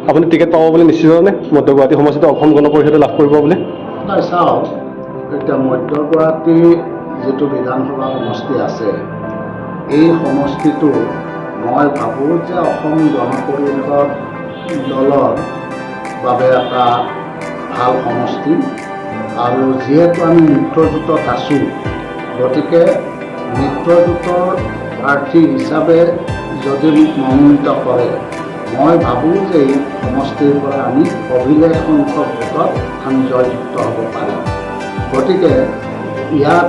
আপুনি টিকেট পাব বুলি নিশ্চিতনে মধ্য গুৱাহাটী সমষ্টিত অসম গণ পৰিষদে লাভ কৰিব বুলি? নাই চাওক, এতিয়া মধ্য গুৱাহাটী যিটো বিধানসভা সমষ্টি আছে, এই সমষ্টিটো মই ভাবোঁ যে অসম গণ পৰিষদ দলৰ বাবে এটা ভাল সমষ্টি। আৰু যিহেতু আমি মিত্ৰজোঁটত আছোঁ, গতিকে মিত্ৰজোঁটৰ প্ৰাৰ্থী হিচাপে যদি মোক মনোনীত কৰে, মই ভাবোঁ যে এই সমষ্টিৰ পৰা আমি অভিলেখ সংখ্যক ভোটত আমি জয়যুক্ত হ'ব পাৰিম। গতিকে ইয়াত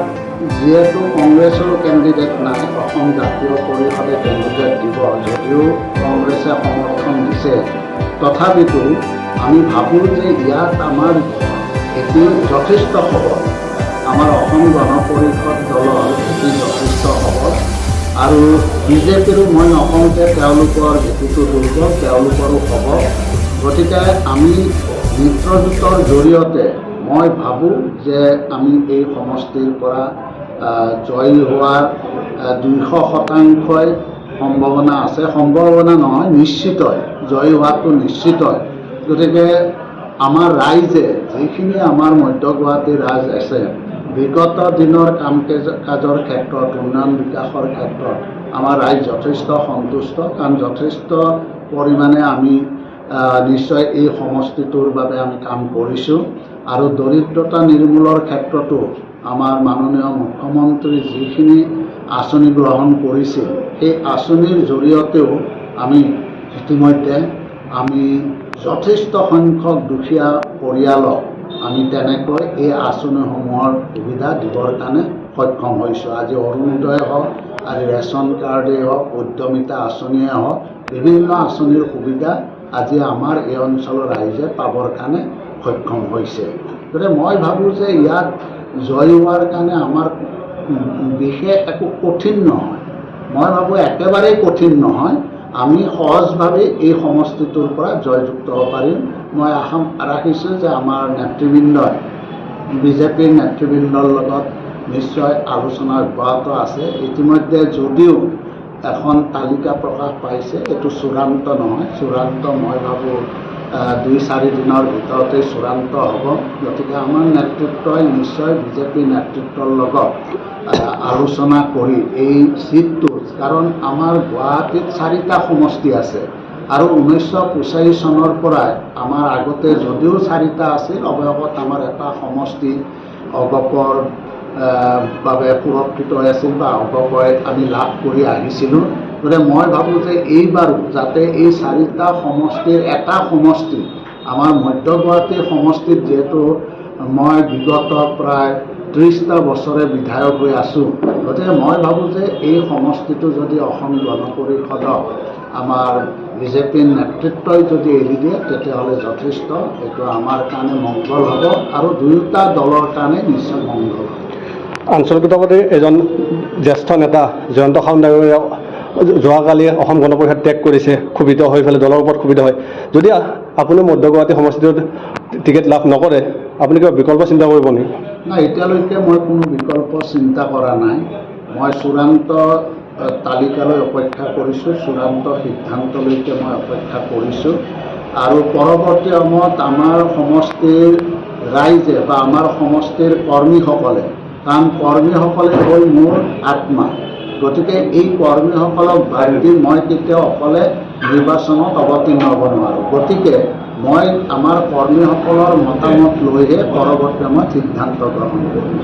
যিহেতু কংগ্ৰেছৰো কেণ্ডিডেট নাই, অসম জাতীয় পৰিষদে কেণ্ডিডেট দিব, যদিও কংগ্ৰেছে সমৰ্থন দিছে, তথাপিতো আমি ভাবোঁ যে ইয়াত আমাৰ এটি যথেষ্ট সবল, আমাৰ অসম গণ পৰিষদ দলৰ এটি যথেষ্ট সবল। আৰু বিজেপিৰো মই নকওঁ যে তেওঁলোকৰ ভেটিটো দুৰ্বল, তেওঁলোকৰো হ'ব। গতিকে আমি মিত্ৰজোঁটৰ জৰিয়তে মই ভাবোঁ যে আমি এই সমষ্টিৰ পৰা জয়ী হোৱাৰ 200% সম্ভাৱনা আছে। সম্ভাৱনা নহয়, নিশ্চিতই জয়ী হোৱাটো নিশ্চিতই। গতিকে আমাৰ ৰাইজে, যিখিনি আমাৰ মধ্য গুৱাহাটীৰ ৰাইজ আছে, বিগত দিনৰ কাম কাজৰ ক্ষেত্ৰত, উন্নয়ন বিকাশৰ ক্ষেত্ৰত আমাৰ ৰাইজ যথেষ্ট সন্তুষ্ট, কাৰণ যথেষ্ট পৰিমাণে আমি নিশ্চয় এই সমষ্টিটোৰ বাবে আমি কাম কৰিছোঁ। আৰু দৰিদ্ৰতা নিৰ্মূলৰ ক্ষেত্ৰতো আমাৰ মাননীয় মুখ্যমন্ত্ৰী যিখিনি আঁচনি গ্ৰহণ কৰিছিল, সেই আঁচনিৰ জৰিয়তেও আমি ইতিমধ্যে যথেষ্ট সংখ্যক দুখীয়া পৰিয়ালক আমি তেনেকৈ এই আঁচনিসমূহৰ সুবিধা দিবৰ কাৰণে সক্ষম হৈছোঁ। আজি অৰুণোদয় হওক, আজি ৰেচন কাৰ্ডেই হওক, উদ্যমিতা আঁচনিয়ে হওক, বিভিন্ন আঁচনিৰ সুবিধা আজি আমাৰ এই অঞ্চলৰ ৰাইজে পাবৰ কাৰণে সক্ষম হৈছে। গতিকে মই ভাবোঁ যে ইয়াত জয়ী হোৱাৰ কাৰণে আমাৰ বিশেষ একো কঠিন নহয়। মই ভাবোঁ একেবাৰেই কঠিন নহয়, আমি সহজভাৱে এই সমষ্টিটোৰ পৰা জয়যুক্ত হ'ব পাৰিম। মই আশা ৰাখিছোঁ যে আমাৰ নেতৃবৃন্দই, বিজেপিৰ নেতৃবৃন্দৰ লগত নিশ্চয় আলোচনা অব্যাহত আছে। ইতিমধ্যে যদিও এখন তালিকা প্ৰকাশ পাইছে, এইটো চূড়ান্ত নহয়। চূড়ান্ত মই ভাবোঁ 2-4 দিনৰ ভিতৰতে চূড়ান্ত হ'ব। গতিকে আমাৰ নেতৃত্বই নিশ্চয় বিজেপিৰ নেতৃত্বৰ লগত আলোচনা কৰি এই চিটটো, কাৰণ আমাৰ গুৱাহাটীত 4টা সমষ্টি আছে আৰু 1985 চনৰ পৰাই আমাৰ আগতে যদিও 4টা আছিল, অৱশেষত আমাৰ এটা সমষ্টি অগপৰ বাবে সুৰক্ষিত হৈ আছিল বা অগপই আমি লাভ কৰি আহিছিলোঁ। গতিকে মই ভাবোঁ যে এইবাৰো যাতে এই 4টা সমষ্টিৰ এটা সমষ্টি, আমাৰ মধ্য গুৱাহাটীৰ সমষ্টিত যিহেতু মই বিগত প্ৰায় 30টা বছৰে বিধায়ক হৈ আছোঁ, গতিকে মই ভাবোঁ যে এই সমষ্টিটো যদি অসম গণ পৰিষদক আমাৰ বিজেপিৰ নেতৃত্বই যদি এৰি দিয়ে, তেতিয়াহ'লে যথেষ্ট এইটো আমাৰ কাৰণে মংগল হ'ব আৰু দুয়োটা দলৰ কাৰণে নিশ্চয় মংগল হ'ব। আঞ্চলিকতাবাদী এজন জ্যেষ্ঠ নেতা জয়ন্ত সাউণ্ড ডাঙৰীয়া যোৱাকালি অসম গণ পৰিষদ ত্যাগ কৰিছে, ক্ষোভিত হৈ পেলাই দলৰ ওপৰত ক্ষোভিত হয়। যদি আপুনি মধ্য গুৱাহাটী সমষ্টিটোত টিকেট লাভ নকৰে, আপুনি কিবা বিকল্প চিন্তা কৰিব নেকি? নাই, এতিয়ালৈকে মই কোনো বিকল্প চিন্তা কৰা নাই। মই চূড়ান্ত তালিকালৈ অপেক্ষা কৰিছোঁ, চূড়ান্ত সিদ্ধান্তলৈকে মই অপেক্ষা কৰিছোঁ। আৰু পৰৱৰ্তী সময়ত আমাৰ সমষ্টিৰ ৰাইজে বা আমাৰ সমষ্টিৰ কৰ্মীসকলে, কাৰণ কৰ্মীসকলে হ'ল মোৰ আত্মা, গতিকে এই কৰ্মীসকলক বাদ দি মই কেতিয়াও অকলে নিৰ্বাচনত অৱতীৰ্ণ হ'ব নোৱাৰোঁ। গতিকে মই আমাৰ কৰ্মীসকলৰ মতামত লৈহে পৰৱৰ্তী সময়ত সিদ্ধান্ত গ্ৰহণ কৰিম।